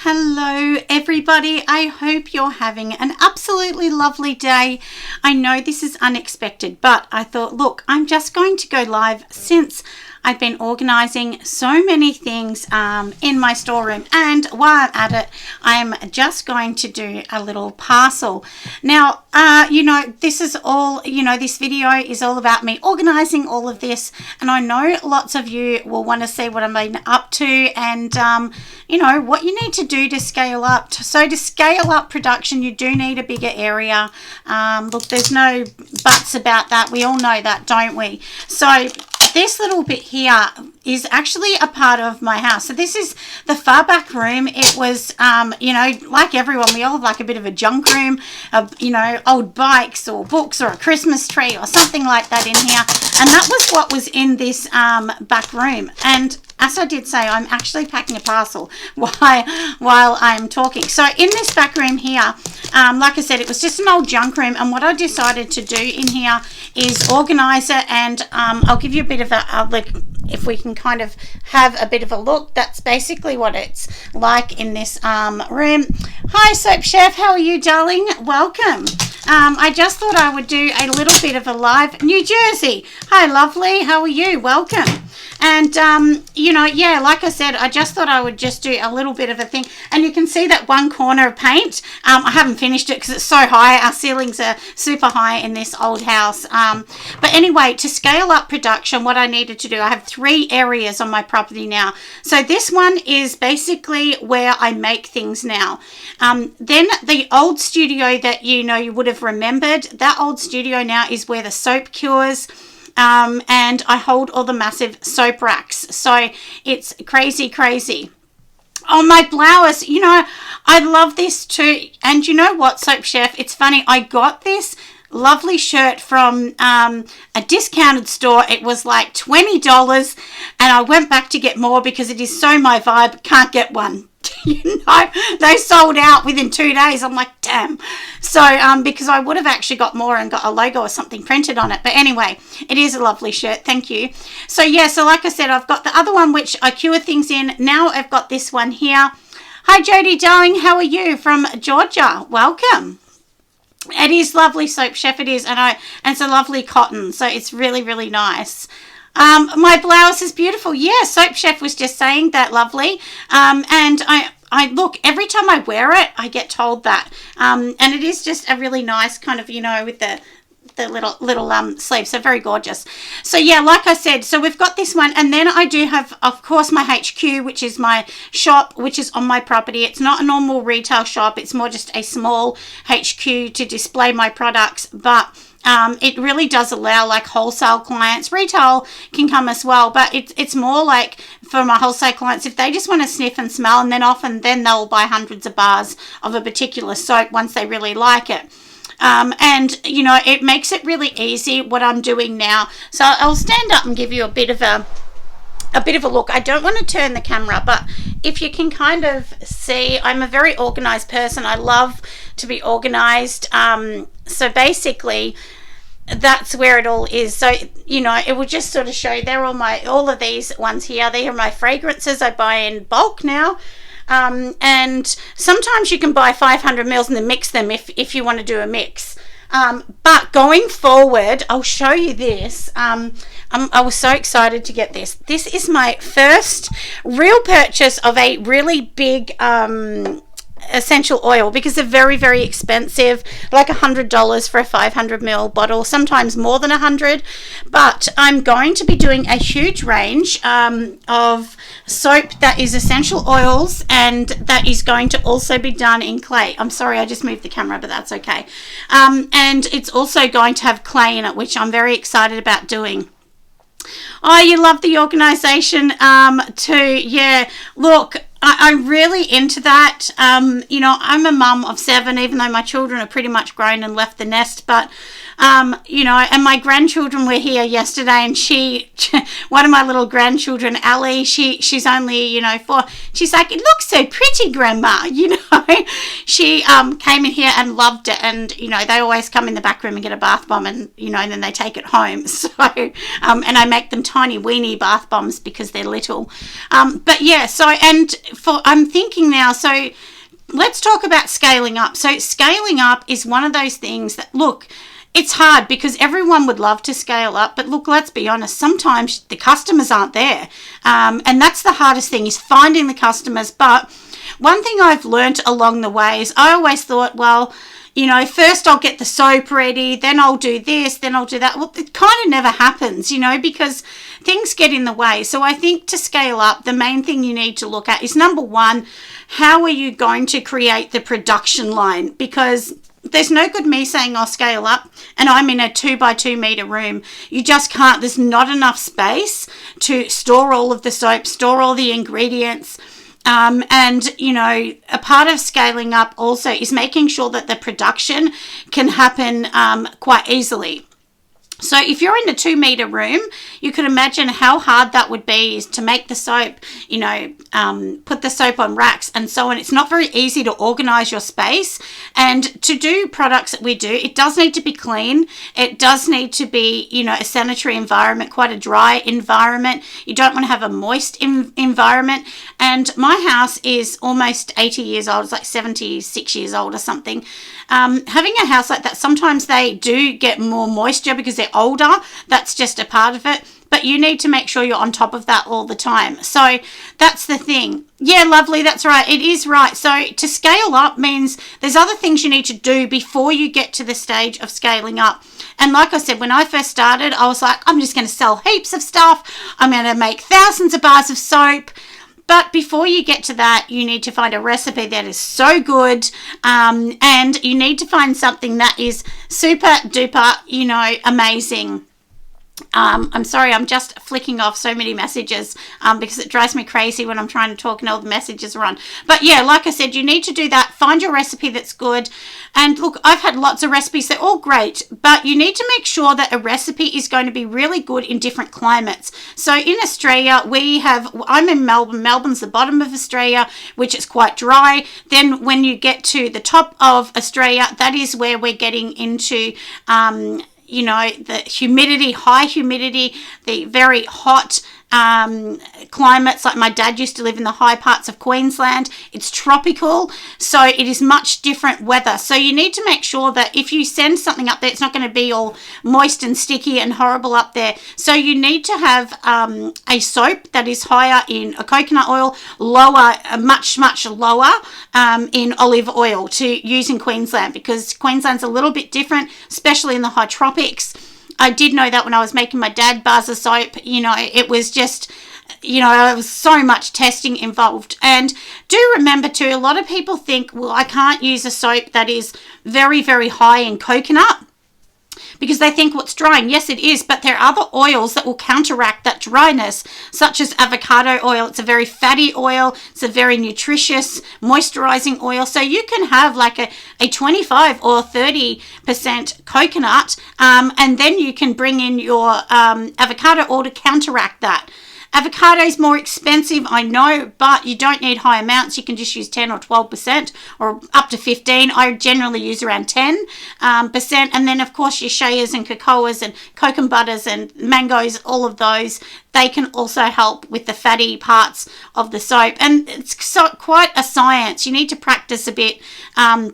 Hello everybody, I hope you're having an absolutely lovely day. I know this is unexpected, but I thought, look, I'm just going to go live since I've been organising so many things in my storeroom, and while I'm at it, I'm just going to do a little parcel. Now, this is all, this video is all about me organising all of this, and I know lots of you will want to see what I've been up to and, what you need to do to scale up. So to scale up production, you do need a bigger area. Look, there's no buts about that. We all know that, don't we? So this little bit here is actually a part of my house. So this is the far back room. It was, like everyone, we all have like a bit of a junk room of, old bikes or books or a Christmas tree or something like that in here. And that was what was in this back room. And as I did say, I'm actually packing a parcel while I'm talking. So in this back room here, like I said, it was just an old junk room. And what I decided to do in here is organize it. And I'll give you a bit of if we can kind of have a bit of a look. That's basically what it's like in this room. Hi, Soap Chef. How are you, darling? Welcome. I just thought I would do a little bit of a live. New Jersey. Hi, lovely. How are you? Welcome. And, like I said, I just thought I would just do a little bit of a thing. And you can see that one corner of paint. I haven't finished it because it's so high. Our ceilings are super high in this old house. But anyway, to scale up production, what I needed to do, I have 3 areas on my property now. So this one is basically where I make things now. Then the old studio that, you would have remembered, that old studio now is where the soap cures. And I hold all the massive soap racks. So it's crazy. Oh, my blouse, I love this too. And you know what, Soap Chef? It's funny. I got this lovely shirt from a discounted store. It was like $20 and I went back to get more because it is so my vibe. Can't get one. They sold out within 2 days. I'm like, damn. So because I would have actually got more and got a logo or something printed on it. But anyway, it is a lovely shirt. Thank you. So yeah, so like I said, I've got the other one which I cure things in. Now I've got this one here. Hi Jody, darling. How are you? From Georgia. Welcome. It is lovely, Soap Chef. It is. And it's a lovely cotton. So it's really, really nice. My blouse is beautiful. Yeah, Soap Chef was just saying that, lovely. And I look, every time I wear it, I get told that. And it is just a really nice kind of, with the little sleeves. So very gorgeous. So yeah, like I said, so we've got this one. And then I do have, of course, my HQ, which is my shop, which is on my property. It's not a normal retail shop. It's more just a small HQ to display my products. But it really does allow like wholesale clients. Retail can come as well, but it's more like for my wholesale clients, if they just want to sniff and smell, and then they'll buy hundreds of bars of a particular soap once they really like it. And it makes it really easy what I'm doing now. So I'll stand up and give you a bit of a look. I don't want to turn the camera, but if you can kind of see, I'm a very organized person. I love to be organized. So basically that's where it all is. So it will just sort of show you. They're all of these ones here. They are my fragrances. I buy in bulk now. And sometimes you can buy 500 mils and then mix them if you want to do a mix. But going forward, I'll show you this. I was so excited to get this. This is my first real purchase of a really big essential oil, because they're very, very expensive, like $100 for a 500 ml bottle, sometimes more than 100. But I'm going to be doing a huge range of soap that is essential oils, and that is going to also be done in clay. I'm sorry, I just moved the camera, but that's okay. And it's also going to have clay in it, which I'm very excited about doing. Oh, you love the organization too. Yeah, look, I'm really into that. I'm a mum of 7, even though my children are pretty much grown and left the nest. But, and my grandchildren were here yesterday, and one of my little grandchildren, Ali, she's only, 4. She's like, it looks so pretty, Grandma, She came in here and loved it. And, they always come in the back room and get a bath bomb, and, and then they take it home. So, and I make them tiny weenie bath bombs because they're little. But yeah, so, and I'm thinking now, so let's talk about scaling up. So scaling up is one of those things that, look, it's hard because everyone would love to scale up, but look, let's be honest, sometimes the customers aren't there. And that's the hardest thing, is finding the customers. But one thing I've learned along the way is I always thought, well, you know, first I'll get the soap ready, then I'll do this, then I'll do that. Well, it kind of never happens, you know, because things get in the way. So I think to scale up, the main thing you need to look at is, number one, how are you going to create the production line? Because there's no good me saying I'll scale up and I'm in a 2x2 meter room. You just can't. There's not enough space to store all of the soap, store all the ingredients. And, you know, a part of scaling up also is making sure that the production can happen quite easily. So if you're in a 2 meter room, you can imagine how hard that would be, is to make the soap, you know, put the soap on racks and so on. It's not very easy to organize your space. And to do products that we do, it does need to be clean. It does need to be, you know, a sanitary environment, quite a dry environment. You don't want to have a moist environment. And my house is almost 80 years old. It's like 76 years old or something. Having a house like that, sometimes they do get more moisture because they're older. That's just a part of it. But you need to make sure you're on top of that all the time. So that's the thing. Yeah, lovely. That's right. It is right. So to scale up means there's other things you need to do before you get to the stage of scaling up. And like I said, when I first started, I was like, I'm just going to sell heaps of stuff. I'm going to make thousands of bars of soap. But before you get to that, you need to find a recipe that is so good, and you need to find something that is super duper, you know, amazing. I'm sorry, I'm just flicking off so many messages because it drives me crazy when I'm trying to talk and all the messages are on. But yeah, like I said, you need to do that. Find your recipe that's good. And look, I've had lots of recipes. They're all great, but you need to make sure that a recipe is going to be really good in different climates. So in Australia, I'm in Melbourne. Melbourne's the bottom of Australia, which is quite dry. Then when you get to the top of Australia, that is where we're getting into you know, the humidity, high humidity, the very hot climates. Like my dad used to live in the high parts of Queensland. It's tropical, so it is much different weather. So you need to make sure that if you send something up there, it's not going to be all moist and sticky and horrible up there. So you need to have a soap that is higher in a coconut oil, lower, much lower in olive oil to use in Queensland, because Queensland's a little bit different, especially in the high tropics. I did know that when I was making my dad bars of soap. You know, it was just, you know, there was so much testing involved. And do remember too, a lot of people think, well, I can't use a soap that is very, very high in coconut, because they think what's drying. Yes, it is, but there are other oils that will counteract that dryness, such as avocado oil. It's a very fatty oil. It's a very nutritious, moisturizing oil. So you can have like a 25 or 30% coconut, and then you can bring in your avocado oil to counteract that. Avocado is more expensive, I know, but you don't need high amounts. You can just use 10 or 12% or up to 15. I generally use around 10%. And then, of course, your sheas and cocoas and cocoa butters and mangoes, all of those, they can also help with the fatty parts of the soap. And it's quite a science. You need to practice a bit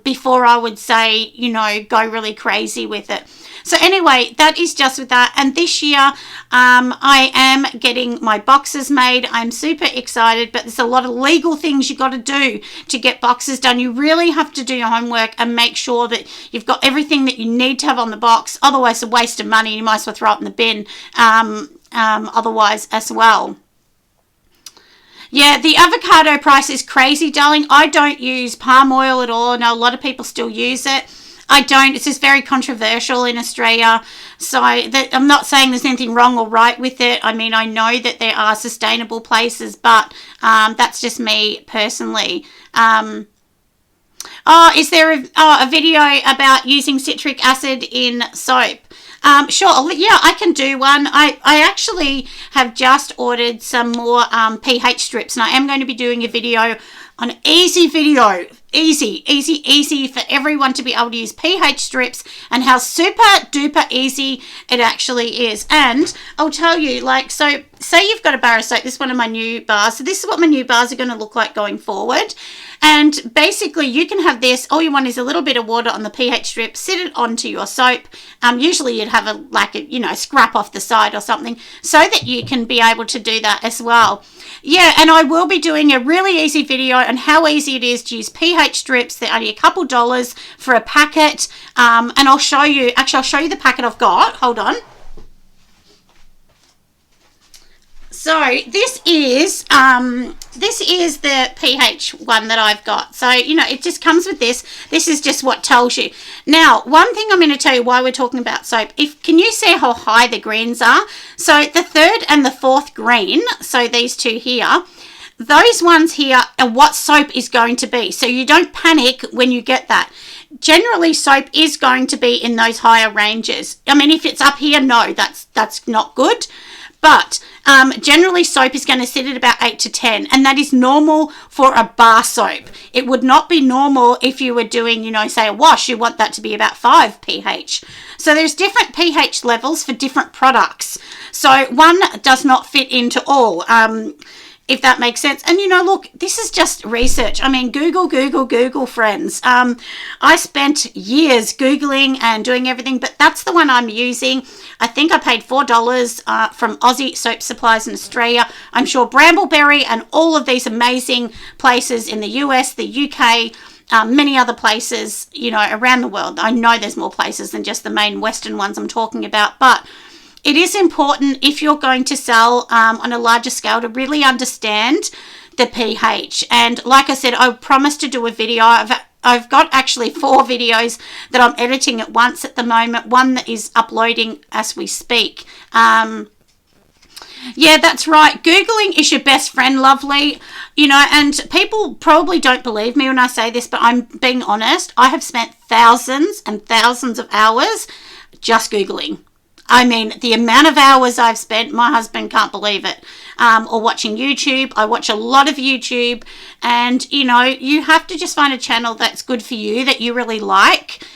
before I would say, you know, go really crazy with it. So anyway, that is just with that. And this year, I am getting my boxes made. I'm super excited, but there's a lot of legal things you got to do to get boxes done. You really have to do your homework and make sure that you've got everything that you need to have on the box. Otherwise, it's a waste of money. You might as well throw it in the bin otherwise as well. Yeah, the avocado price is crazy, darling. I don't use palm oil at all. I know a lot of people still use it. I don't. It's just very controversial in Australia. So I'm not saying there's anything wrong or right with it. I mean, I know that there are sustainable places, but that's just me personally. Is there a video about using citric acid in soap? Sure. Yeah, I can do one. I actually have just ordered some more pH strips, and I am going to be doing a video, an easy video, easy for everyone to be able to use pH strips, and how super duper easy it actually is. And I'll tell you, like, so say you've got a bar of soap. This is one of my new bars. So this is what my new bars are going to look like going forward. And basically you can have this, all you want is a little bit of water on the pH strip, sit it onto your soap. Usually you'd have a scrap off the side or something, so that you can be able to do that as well. Yeah, and I will be doing a really easy video on how easy it is to use pH strips. They're only a couple dollars for a packet. And I'll show you the packet I've got. Hold on. So this is the pH one that I've got. So, it just comes with this. This is just what tells you. Now, one thing I'm going to tell you why we're talking about soap. Can you see how high the greens are? So the third and the fourth green, so these two here, those ones here are what soap is going to be. So you don't panic when you get that. Generally, soap is going to be in those higher ranges. I mean, if it's up here, no, that's not good. But generally soap is going to sit at about 8 to 10, and that is normal for a bar soap. It would not be normal if you were doing, say a wash. You want that to be about 5 pH. So there's different pH levels for different products. So one does not fit into all. If that makes sense. And look, this is just research. I mean, Google, friends. I spent years Googling and doing everything, but that's the one I'm using. I think I paid $4 from Aussie Soap Supplies in Australia. I'm sure Brambleberry and all of these amazing places in the US, the UK, many other places, around the world. I know there's more places than just the main Western ones I'm talking about, but it is important, if you're going to sell on a larger scale, to really understand the pH. And like I said, I promised to do a video. I've got actually 4 videos that I'm editing at once at the moment. One that is uploading as we speak. Yeah, that's right. Googling is your best friend, lovely. And people probably don't believe me when I say this, but I'm being honest. I have spent thousands and thousands of hours just Googling. I mean, the amount of hours I've spent, my husband can't believe it. Or watching YouTube. I watch a lot of YouTube, and, you have to just find a channel that's good for you, that you really like.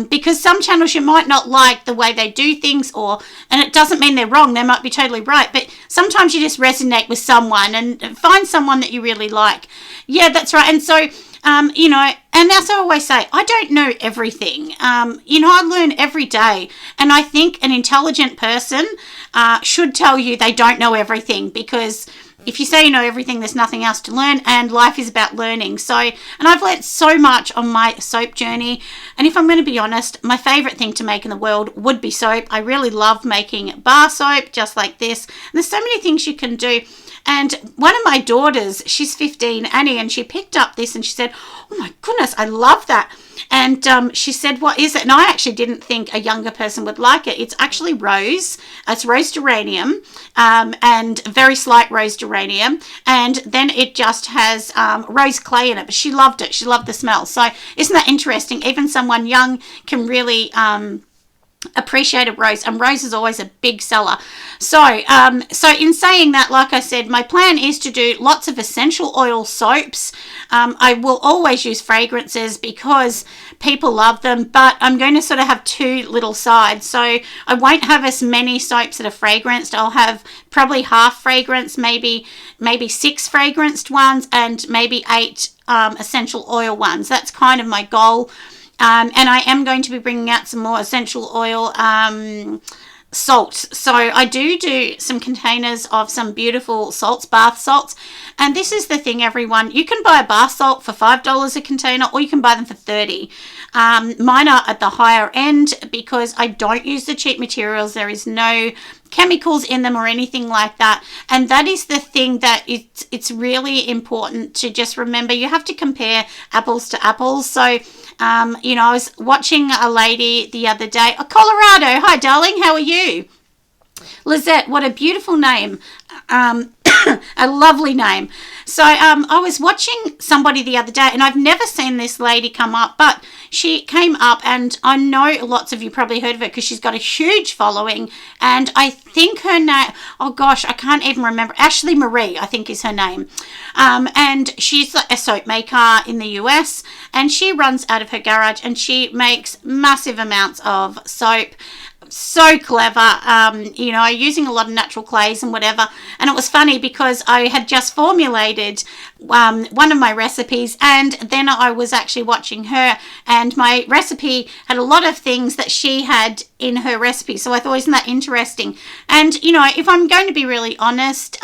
Because some channels you might not like the way they do things, and it doesn't mean they're wrong. They might be totally right. But sometimes you just resonate with someone, and find someone that you really like. Yeah, that's right. And so, and as I always say, I don't know everything. I learn every day. And I think an intelligent person should tell you they don't know everything, because if you say you know everything, there's nothing else to learn, and life is about learning. So, and I've learnt so much on my soap journey. And if I'm going to be honest, my favourite thing to make in the world would be soap. I really love making bar soap just like this. And there's so many things you can do. And one of my daughters, she's 15, Annie, and she picked up this and she said, "Oh my goodness, I love that." And she said, "What is it?" And I actually didn't think a younger person would like it. It's actually rose. It's rose geranium, and very slight rose geranium. And then it just has rose clay in it. But she loved it. She loved the smell. So isn't that interesting? Even someone young can really appreciate a rose, and rose is always a big seller. So in saying that, like I said, my plan is to do lots of essential oil soaps. I will always use fragrances because people love them, but I'm going to sort of have 2 little sides. So I won't have as many soaps that are fragranced. I'll have probably half fragrance, maybe 6 fragranced ones, and maybe 8 essential oil ones. That's kind of my goal. And I am going to be bringing out some more essential oil salts. So I do some containers of some beautiful salts, bath salts. And this is the thing, everyone. You can buy a bath salt for $5 a container, or you can buy them for $30. Mine are at the higher end because I don't use the cheap materials. There is no chemicals in them or anything like that. And that is the thing that it's really important to just remember. You have to compare apples to apples. So I was watching a lady the other day, Colorado. Hi, darling. How are you? Lizette, what a beautiful name. A lovely name. So I was watching somebody the other day, and I've never seen this lady come up, but she came up, and I know lots of you probably heard of her because she's got a huge following, and I think her name, oh gosh, I can't even remember, Ashley Marie, I think is her name, and she's a soap maker in the US, and she runs out of her garage, and she makes massive amounts of soap. So clever, using a lot of natural clays and whatever. And it was funny because I had just formulated one of my recipes, and then I was actually watching her, and my recipe had a lot of things that she had in her recipe. So I thought, isn't that interesting? And, if I'm going to be really honest,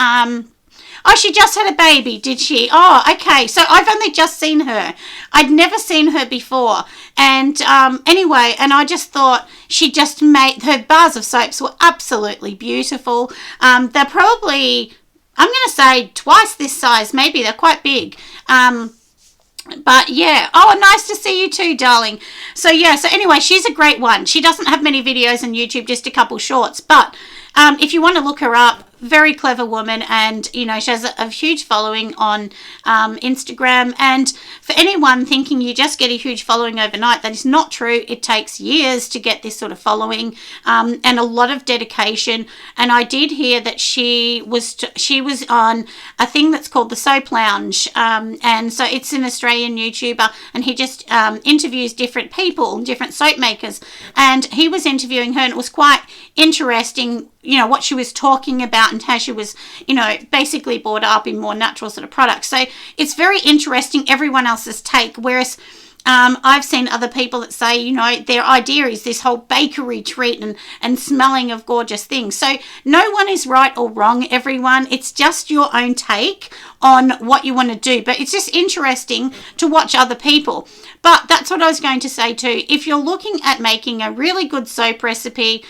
oh, she just had a baby, did she? Oh, okay. So I've only just seen her. I'd never seen her before. And anyway, and I just thought she just made, her bars of soaps were absolutely beautiful. They're probably, I'm going to say twice this size. Maybe they're quite big. But yeah, oh, nice to see you too, darling. So yeah, so anyway, she's a great one. She doesn't have many videos on YouTube, just a couple shorts. But if you want to look her up, very clever woman, and she has a huge following on Instagram. And for anyone thinking you just get a huge following overnight, that is not true. It takes years to get this sort of following, and a lot of dedication. And I did hear that she was on a thing that's called the Soap Lounge, and so it's an Australian YouTuber, and he just interviews different people, different soap makers, and he was interviewing her, and it was quite interesting, what she was talking about and how she was, basically brought up in more natural sort of products. So it's very interesting, everyone else's take, whereas I've seen other people that say, their idea is this whole bakery treat and smelling of gorgeous things. So no one is right or wrong, everyone. It's just your own take on what you want to do. But it's just interesting to watch other people. But that's what I was going to say too. If you're looking at making a really good soap recipe,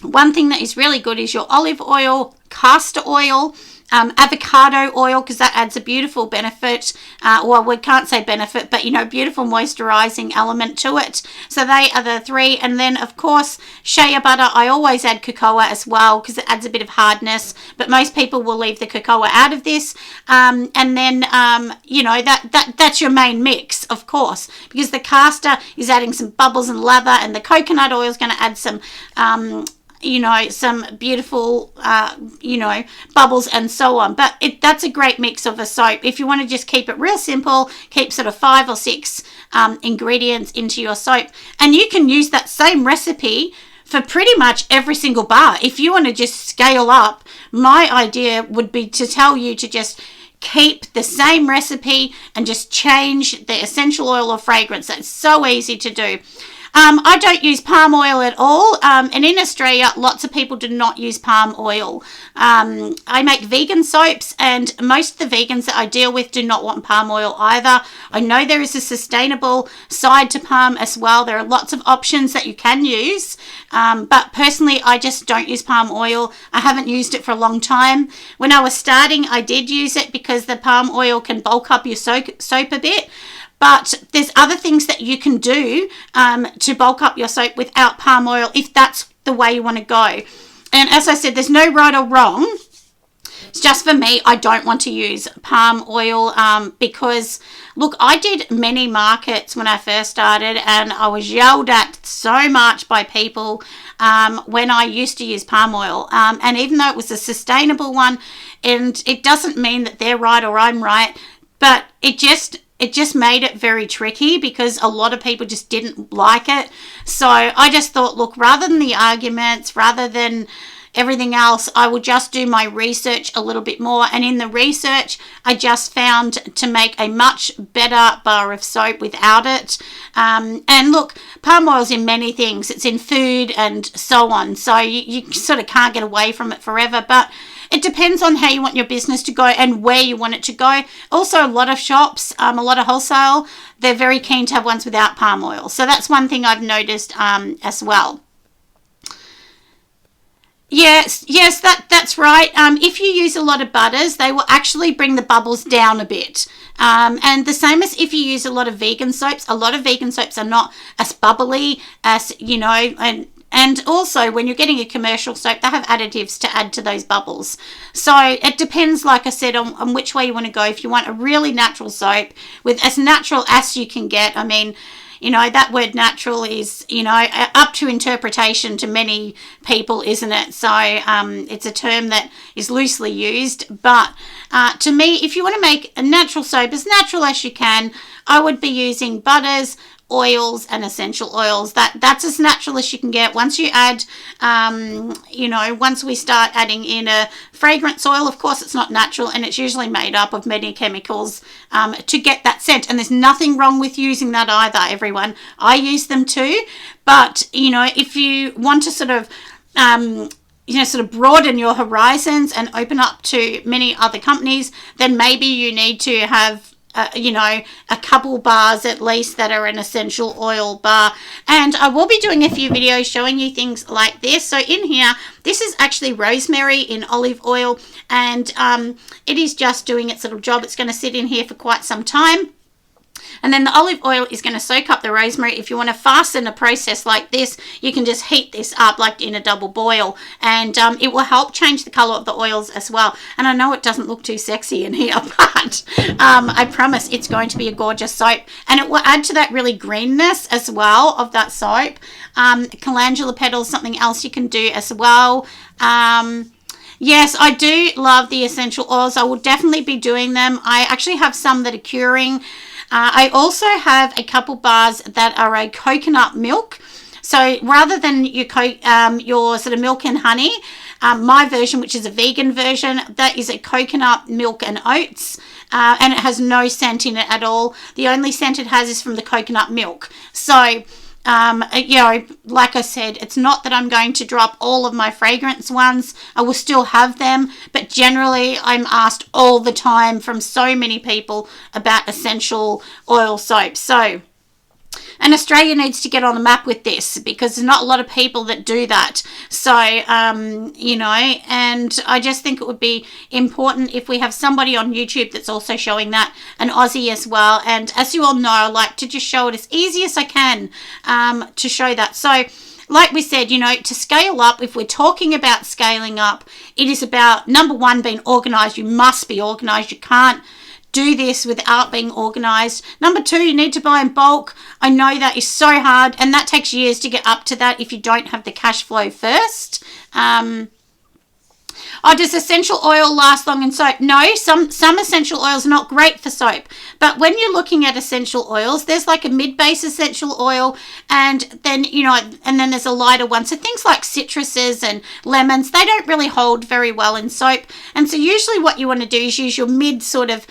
one thing that is really good is your olive oil, castor oil, avocado oil, because that adds a beautiful benefit, we can't say benefit, but beautiful moisturizing element to it. So they are the three. And then of course shea butter, I always add cocoa as well because it adds a bit of hardness, but most people will leave the cocoa out of this. And then that's your main mix, of course, because the castor is adding some bubbles and lather, and the coconut oil is going to add some some beautiful, bubbles and so on. But that's a great mix of a soap. If you want to just keep it real simple, keep sort of 5 or 6 ingredients into your soap. And you can use that same recipe for pretty much every single bar. If you want to just scale up, my idea would be to tell you to just keep the same recipe and just change the essential oil or fragrance. That's so easy to do. I don't use palm oil at all, and in Australia lots of people do not use palm oil. I make vegan soaps, and most of the vegans that I deal with do not want palm oil either. I know there is a sustainable side to palm as well. There are lots of options that you can use, but personally I just don't use palm oil. I haven't used it for a long time. When I was starting, I did use it because the palm oil can bulk up your soap a bit. But there's other things that you can do to bulk up your soap without palm oil if that's the way you want to go. And as I said, there's no right or wrong. It's just for me, I don't want to use palm oil because, look, I did many markets when I first started, and I was yelled at so much by people when I used to use palm oil. And even though it was a sustainable one, and it doesn't mean that they're right or I'm right, but it just made it very tricky because a lot of people just didn't like it. So I just thought, look, rather than the arguments, rather than everything else, I will just do my research a little bit more. And in the research, I just found to make a much better bar of soap without it. And look, palm oil's in many things. It's in food and so on. So you sort of can't get away from it forever. But it depends on how you want your business to go and where you want it to go. Also, a lot of shops, a lot of wholesale, they're very keen to have ones without palm oil. So that's one thing I've noticed as well. Yes, that's right. If you use a lot of butters, they will actually bring the bubbles down a bit. And the same as if you use a lot of vegan soaps. A lot of vegan soaps are not as bubbly as, And also, when you're getting a commercial soap, they have additives to add to those bubbles. So it depends, like I said, on which way you want to go. If you want a really natural soap with as natural as you can get, I mean, you know, that word natural is, you know, up to interpretation to many people, isn't it? So it's a term that is loosely used. But to me, if you want to make a natural soap as natural as you can, I would be using butters, oils and essential oils. That's as natural as you can get. Once you add you know, once we start adding in a fragrance oil, of course it's not natural, and it's usually made up of many chemicals to get that scent, and there's nothing wrong with using that either, everyone. I use them too, but you know, if you want to sort of you know, sort of broaden your horizons and open up to many other companies, then maybe you need to have you know, a couple bars at least that are an essential oil bar. And I will be doing a few videos showing you things like this. So in here, this is actually rosemary in olive oil, and it is just doing its little job. It's going to sit in here for quite some time. And then the olive oil is going to soak up the rosemary. If you want to fasten a process like this, you can just heat this up like in a double boil, and it will help change the color of the oils as well. And I know it doesn't look too sexy in here, but I promise it's going to be a gorgeous soap, and it will add to that really greenness as well of that soap. Calendula petals, something else you can do as well. Yes, I do love the essential oils. I will definitely be doing them. I actually have some that are curing. I also have a couple bars that are a coconut milk. So rather than your sort of milk and honey, my version, which is a vegan version, that is a coconut milk and oats. And it has no scent in it at all. The only scent it has is from the coconut milk. So you know, like I said, it's not that I'm going to drop all of my fragrance ones. I will still have them, but generally I'm asked all the time from so many people about essential oil soaps. So, and Australia needs to get on the map with this, because there's not a lot of people that do that. So, you know, and I just think it would be important if we have somebody on YouTube that's also showing that, an Aussie as well. And as you all know, I like to just show it as easy as I can to show that. So, like we said, you know, to scale up, if we're talking about scaling up, it is about, number one, being organized. You must be organized. You can't do this without being organized. Number two, you need to buy in bulk. I know that is so hard, and that takes years to get up to that if you don't have the cash flow first. Oh, does essential oil last long in soap? No, some essential oils are not great for soap. But when you're looking at essential oils, there's like a mid-base essential oil, and then, you know, and then there's a lighter one. So things like citruses and lemons, they don't really hold very well in soap. And so usually what you want to do is use your mid sort of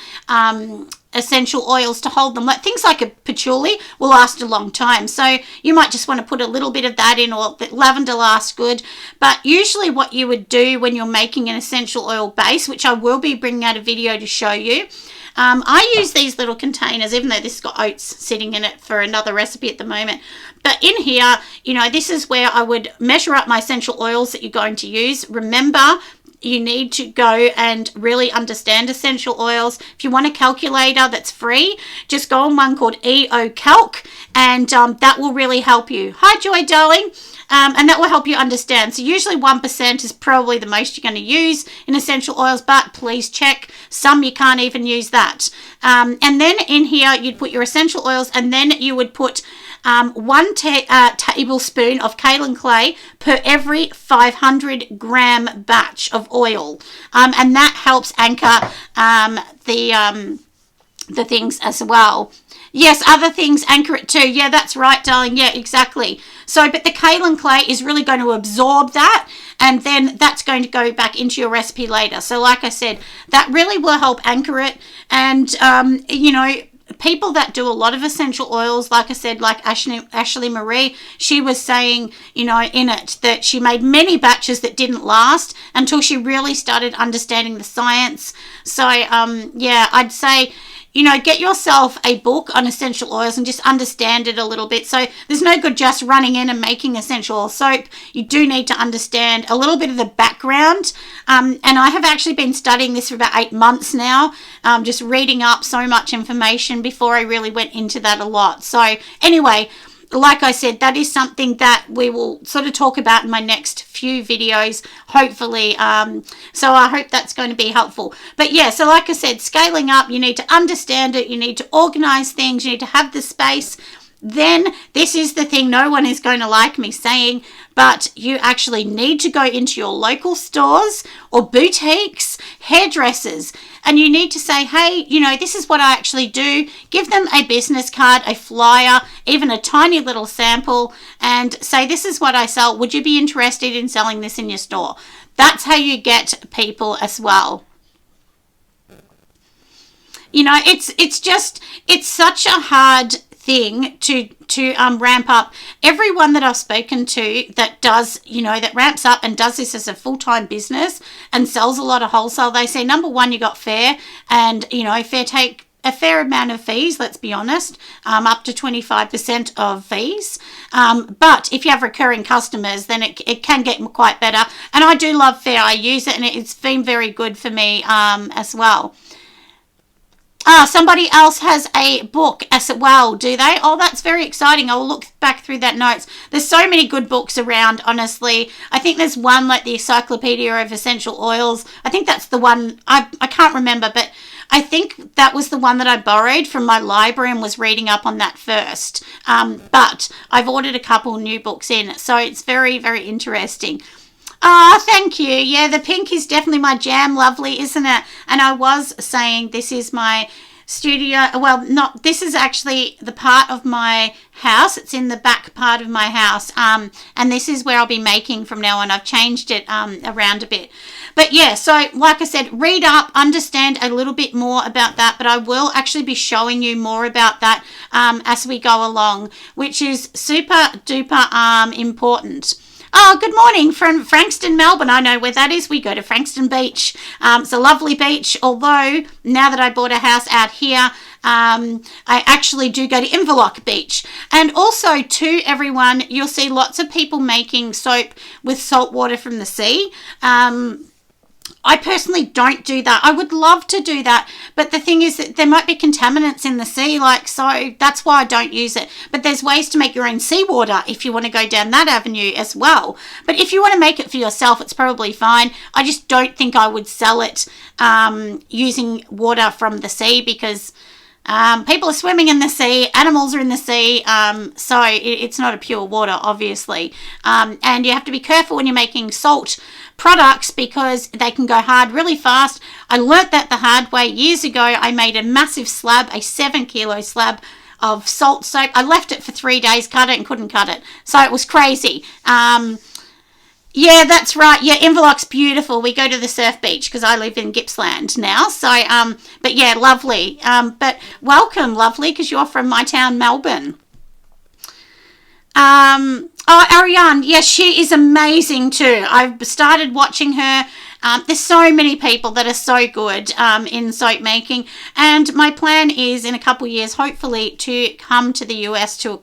essential oils to hold them. Like things like a patchouli will last a long time, so you might just want to put a little bit of that in, or lavender lasts good. But usually what you would do when you're making an essential oil base, which I will be bringing out a video to show you, I use these little containers, even though this has got oats sitting in it for another recipe at the moment. But in here, you know, this is where I would measure up my essential oils that you're going to use. Remember, you need to go and really understand essential oils. If you want a calculator that's free, just go on one called EOCalc, and that will really help you. Hi, Joy, darling. And that will help you understand. So usually 1% is probably the most you're going to use in essential oils, but please check. Some you can't even use that. And then in here, you'd put your essential oils, and then you would put 1 tablespoon of kaolin clay per every 500 gram batch of oil. And that helps anchor the things as well. Yes, other things anchor it too. Yeah, that's right, darling. Yeah, exactly. So, but the kaolin clay is really going to absorb that, and then that's going to go back into your recipe later. So like I said, that really will help anchor it. And, you know, people that do a lot of essential oils, like I said, like Ashley Marie, she was saying, you know, in it that she made many batches that didn't last until she really started understanding the science. So, yeah, I'd say, you know, get yourself a book on essential oils and just understand it a little bit. So there's no good just running in and making essential oil soap. You do need to understand a little bit of the background. And I have actually been studying this for about 8 months now, just reading up so much information before I really went into that a lot. So anyway, like I said, that is something that we will sort of talk about in my next few videos, hopefully. So I hope that's going to be helpful. But yeah, so like I said, scaling up, you need to understand it. You need to organize things. You need to have the space. Then this is the thing no one is going to like me saying, but you actually need to go into your local stores or boutiques, hairdressers, and you need to say, hey, you know, this is what I actually do. Give them a business card, a flyer, even a tiny little sample, and say, this is what I sell. Would you be interested in selling this in your store? That's how you get people as well. You know, it's such a hard thing to ramp up. Everyone that I've spoken to that does, you know, that ramps up and does this as a full-time business and sells a lot of wholesale, they say, number one, you got fair, and, you know, fair take a fair amount of fees, let's be honest, up to 25% of fees. But if you have recurring customers, then it can get quite better. And I do love fair. I use it, and it's been very good for me as well. Somebody else has a book as well, do they? Oh, that's very exciting. I'll look back through that notes. There's so many good books around, honestly. I think there's one like the Encyclopedia of Essential Oils. I think that's the one. I can't remember, but I think that was the one that I borrowed from my library and was reading up on that first. But I've ordered a couple new books in, so it's very, very interesting. Oh, thank you. Yeah, the pink is definitely my jam. Lovely, isn't it? And I was saying this is my studio. Well, this is actually the part of my house. It's in the back part of my house. And this is where I'll be making from now on. I've changed it around a bit. But yeah, so like I said, read up, understand a little bit more about that. But I will actually be showing you more about that as we go along, which is super duper important. Oh, good morning from Frankston, Melbourne. I know where that is. We go to Frankston Beach. It's a lovely beach, although now that I bought a house out here, I actually do go to Inverloch Beach. And also, to everyone, you'll see lots of people making soap with salt water from the sea. I personally don't do that. I would love to do that, but the thing is that there might be contaminants in the sea, so that's why I don't use it. But there's ways to make your own seawater if you want to go down that avenue as well. But if you want to make it for yourself, it's probably fine. I just don't think I would sell it using water from the sea, because people are swimming in the sea, animals are in the sea, so it's not a pure water, obviously. And you have to be careful when you're making salt products, because they can go hard really fast. I learnt that the hard way years ago. I made a massive slab, a 7-kilo slab of salt soap. I left it for 3 days, cut it and couldn't cut it. So it was crazy. Yeah, that's right. Yeah, Inverloch's beautiful. We go to the surf beach because I live in Gippsland now. So, but yeah, lovely. But welcome, lovely, because you're from my town, Melbourne. Oh, Ariane, yes, she is amazing too. I've started watching her. There's so many people that are so good in soap making, and my plan is in a couple of years, hopefully, to come to the US to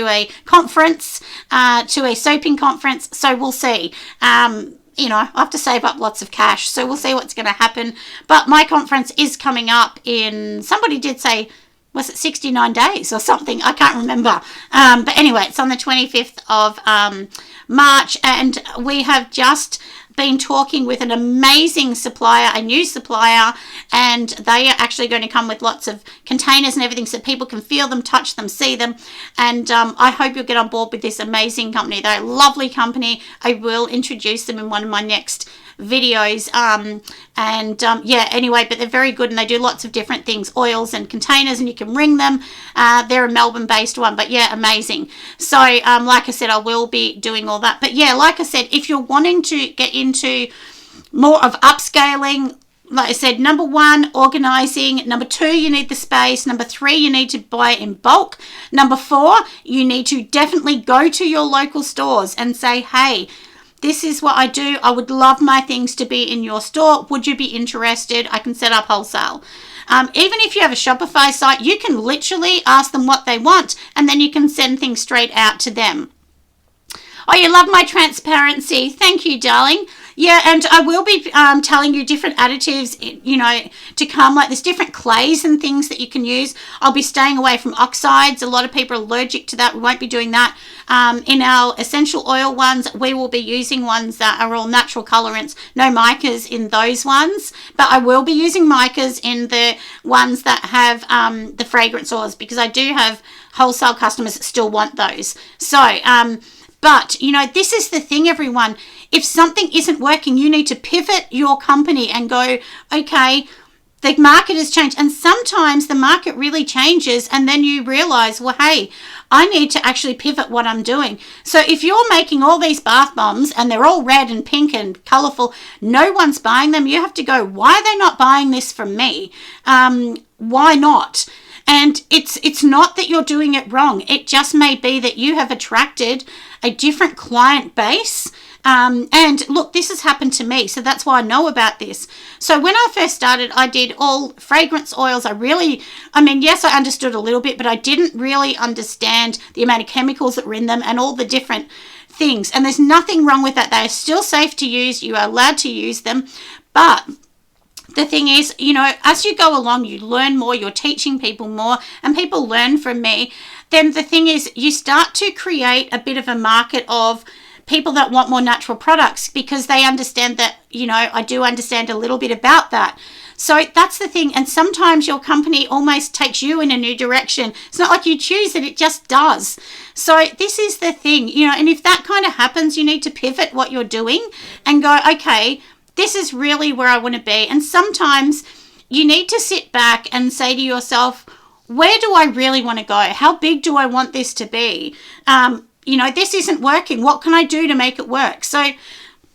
a conference, to a soaping conference. So we'll see. You know, I have to save up lots of cash, so we'll see what's going to happen. But my conference is coming up in, somebody did say, was it 69 days or something? I can't remember. But anyway, it's on the 25th of March, and we have just been talking with an amazing supplier, a new supplier, and they are actually going to come with lots of containers and everything so people can feel them, touch them, see them. And I hope you'll get on board with this amazing company. They're a lovely company. I will introduce them in one of my next videos. Yeah, anyway, but they're very good, and they do lots of different things, oils and containers, and you can ring them. They're a Melbourne based one, but yeah, amazing. So like I said, I will be doing all that. But yeah, like I said, if you're wanting to get into more of upscaling, like I said, number one, organizing. Number two, you need the space. Number three, you need to buy in bulk. Number four, you need to definitely go to your local stores and say, hey, this is what I do. I would love my things to be in your store. Would you be interested? I can set up wholesale. Even if you have a Shopify site, you can literally ask them what they want, and then you can send things straight out to them. Oh, you love my transparency. Thank you, darling. Yeah, and I will be telling you different additives, to come. Like there's different clays and things that you can use. I'll be staying away from oxides. A lot of people are allergic to that. We won't be doing that. In our essential oil ones, we will be using ones that are all natural colorants. No micas in those ones, but I will be using micas in the ones that have the fragrance oils, because I do have wholesale customers that still want those. So, but this is the thing, everyone. If something isn't working, you need to pivot your company and go, okay, the market has changed. And sometimes the market really changes, and then you realize, well, hey, I need to actually pivot what I'm doing. So if you're making all these bath bombs and they're all red and pink and colorful, no one's buying them. You have to go, why are they not buying this from me? Why not? And it's not that you're doing it wrong. It just may be that you have attracted a different client base. And look, this has happened to me, so that's why I know about this. So when I first started, I did all fragrance oils. Yes, I understood a little bit, but I didn't really understand the amount of chemicals that were in them and all the different things. And there's nothing wrong with that. They are still safe to use. You are allowed to use them. But the thing is, as you go along, you learn more, you're teaching people more, and people learn from me. Then the thing is, you start to create a bit of a market of people that want more natural products, because they understand that, I do understand a little bit about that. So that's the thing. And sometimes your company almost takes you in a new direction. It's not like you choose it, it just does. So this is the thing, and if that kind of happens, you need to pivot what you're doing and go, okay, this is really where I want to be. And sometimes you need to sit back and say to yourself, where do I really want to go? How big do I want this to be? This isn't working. What can I do to make it work? So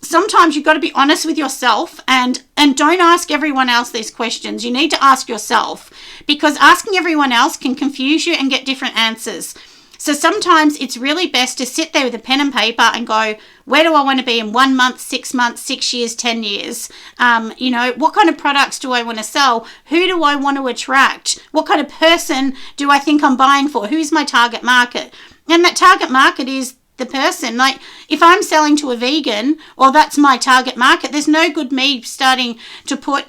sometimes you've got to be honest with yourself and don't ask everyone else these questions. You need to ask yourself, because asking everyone else can confuse you and get different answers. So sometimes it's really best to sit there with a pen and paper and go, where do I want to be in 1 month, 6 months, 6 years, 10 years? What kind of products do I want to sell? Who do I want to attract? What kind of person do I think I'm buying for? Who's my target market? And that target market is the person. Like if I'm selling to a vegan, or that's my target market, there's no good me starting to put,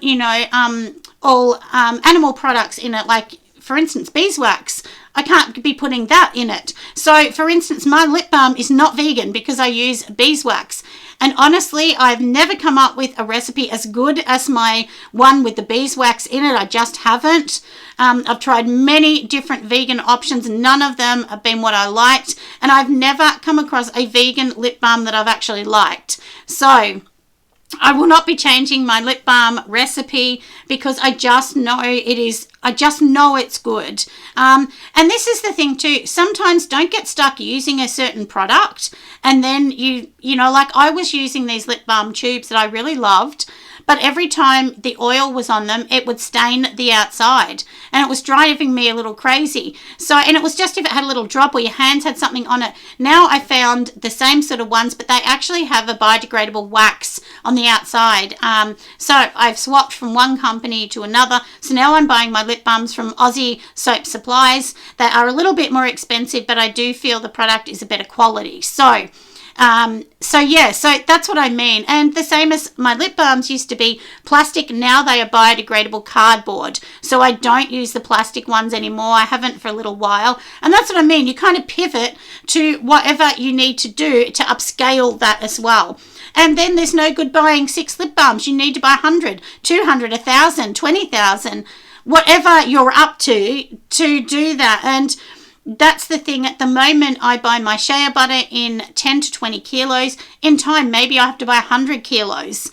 all animal products in it. Like for instance, beeswax. I can't be putting that in it. So for instance, my lip balm is not vegan because I use beeswax. And honestly, I've never come up with a recipe as good as my one with the beeswax in it. I just haven't. I've tried many different vegan options. None of them have been what I liked. And I've never come across a vegan lip balm that I've actually liked. So I will not be changing my lip balm recipe, because I just know it's good. And this is the thing too. Sometimes don't get stuck using a certain product, and then like I was using these lip balm tubes that I really loved, but every time the oil was on them, it would stain the outside, and it was driving me a little crazy. So, and it was just if it had a little drop or your hands had something on it. Now I found the same sort of ones, but they actually have a biodegradable wax on the outside. So I've swapped from one company to another. So now I'm buying my lip balms from Aussie Soap Supplies. They are a little bit more expensive, but I do feel the product is a better quality. So that's what I mean. And the same as my lip balms used to be plastic, now they are biodegradable cardboard. So I don't use the plastic ones anymore. I haven't for a little while. And that's what I mean. You kind of pivot to whatever you need to do to upscale that as well. And then there's no good buying 6 lip balms. You need to buy 100, 200, 1,000, 20,000, whatever you're up to do that. And that's the thing. At the moment, I buy my shea butter in 10 to 20 kilos. In time, maybe I have to buy 100 kilos.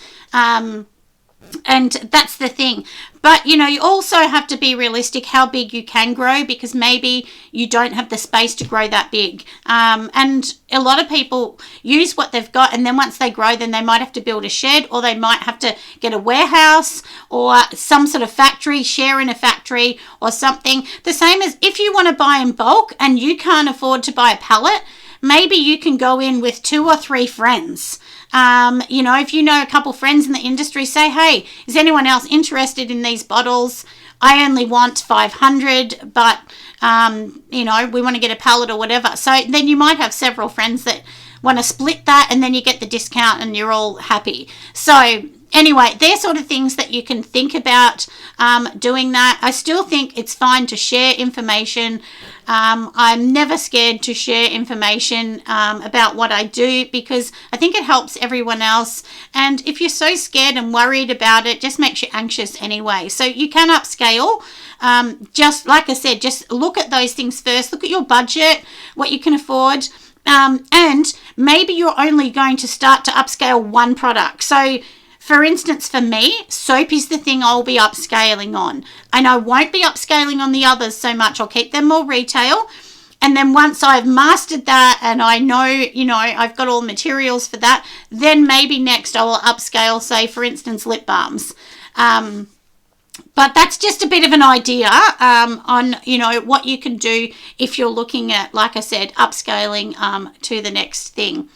And that's the thing. But, you also have to be realistic how big you can grow, because maybe you don't have the space to grow that big. And a lot of people use what they've got, and then once they grow, then they might have to build a shed, or they might have to get a warehouse or some sort of factory, share in a factory or something. The same as if you want to buy in bulk and you can't afford to buy a pallet, maybe you can go in with 2 or 3 friends. If you know a couple friends in the industry, say, hey, is anyone else interested in these bottles? I only want 500, but, we want to get a pallet or whatever. So then you might have several friends that want to split that, and then you get the discount and you're all happy. So anyway, they're sort of things that you can think about doing that. I still think it's fine to share information. I'm never scared to share information about what I do, because I think it helps everyone else. And if you're so scared and worried about it, just makes you anxious anyway. So you can upscale. Just like I said, just look at those things first. Look at your budget, what you can afford. And maybe you're only going to start to upscale one product. So for instance, for me, soap is the thing I'll be upscaling on. And I won't be upscaling on the others so much. I'll keep them more retail. And then once I've mastered that and I know, I've got all the materials for that, then maybe next I will upscale, say, for instance, lip balms. But that's just a bit of an idea on, what you can do if you're looking at, like I said, upscaling to the next thing.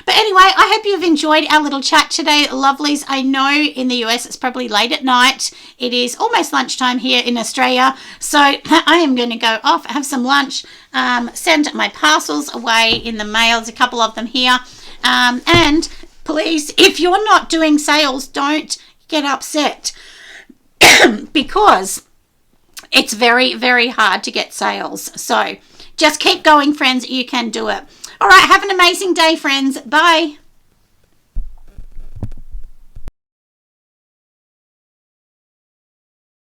But anyway, I hope you've enjoyed our little chat today, lovelies. I know in the US it's probably late at night. It is almost lunchtime here in Australia. So I am going to go off, have some lunch, send my parcels away in the mail. There's a couple of them here. And please, if you're not doing sales, don't get upset. Because it's very, very hard to get sales. So just keep going, friends. You can do it. All right. Have an amazing day, friends. Bye.